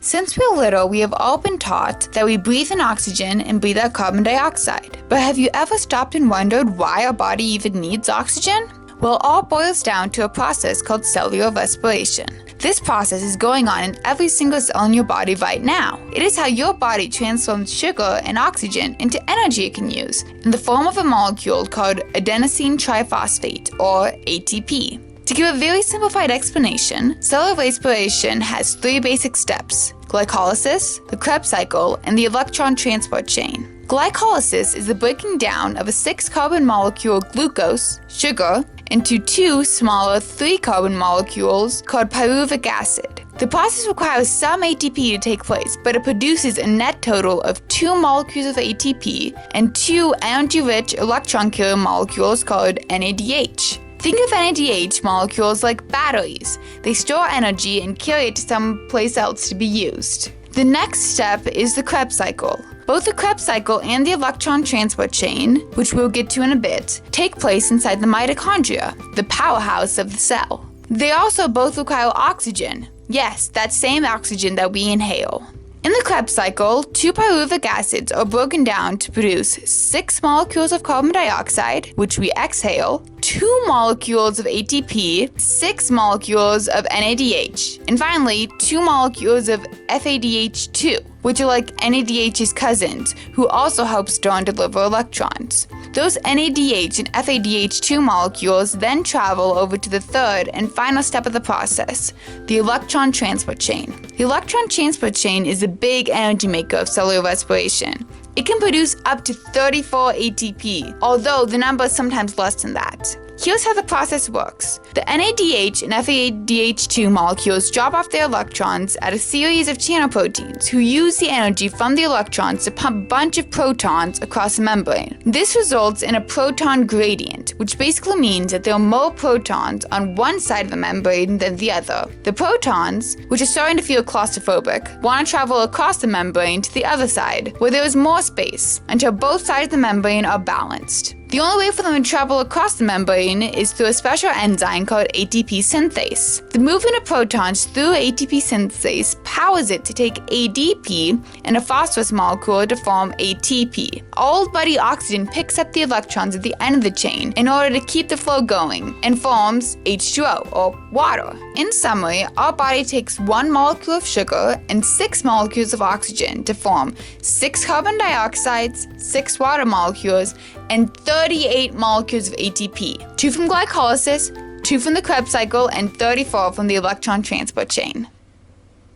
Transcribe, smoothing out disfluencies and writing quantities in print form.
Since we're little, we have all been taught that we breathe in oxygen and breathe out carbon dioxide. But have you ever stopped and wondered why our body even needs oxygen? Well, it all boils down to a process called cellular respiration. This process is going on in every single cell in your body right now. It is how your body transforms sugar and oxygen into energy it can use in the form of a molecule called adenosine triphosphate, or ATP. To give a very simplified explanation, cellular respiration has 3 basic steps: glycolysis, the Krebs cycle, and the electron transport chain. Glycolysis is the breaking down of a 6-carbon molecule glucose, sugar, into 2 smaller 3-carbon molecules called pyruvic acid. The process requires some ATP to take place, but it produces a net total of 2 molecules of ATP and 2 energy-rich electron-carrier molecules called NADH. Think of NADH molecules like batteries. They store energy and carry it to someplace else to be used. The next step is the Krebs cycle. Both the Krebs cycle and the electron transport chain, which we'll get to in a bit, take place inside the mitochondria, the powerhouse of the cell. They also both require oxygen. Yes, that same oxygen that we inhale. In the Krebs cycle, 2 pyruvic acids are broken down to produce 6 molecules of carbon dioxide, which we exhale, 2 molecules of ATP, 6 molecules of NADH, and finally 2 molecules of FADH2, which are like NADH's cousins, who also help store and deliver electrons. Those NADH and FADH2 molecules then travel over to the third and final step of the process, the electron transport chain. The electron transport chain is the big energy maker of cellular respiration. It can produce up to 34 ATP, although the number is sometimes less than that. Here's how the process works. The NADH and FADH2 molecules drop off their electrons at a series of channel proteins who use the energy from the electrons to pump a bunch of protons across the membrane. This results in a proton gradient, which basically means that there are more protons on one side of the membrane than the other. The protons, which are starting to feel claustrophobic, want to travel across the membrane to the other side, where there is more space, until both sides of the membrane are balanced. The only way for them to travel across the membrane is through a special enzyme called ATP synthase. The movement of protons through ATP synthase powers it to take ADP and a phosphorus molecule to form ATP. Old buddy oxygen picks up the electrons at the end of the chain in order to keep the flow going and forms H2O, or water. In summary, our body takes 1 molecule of sugar and 6 molecules of oxygen to form 6 carbon dioxides, 6 water molecules, and 38 molecules of ATP, 2 from glycolysis, 2 from the Krebs cycle, and 34 from the electron transport chain.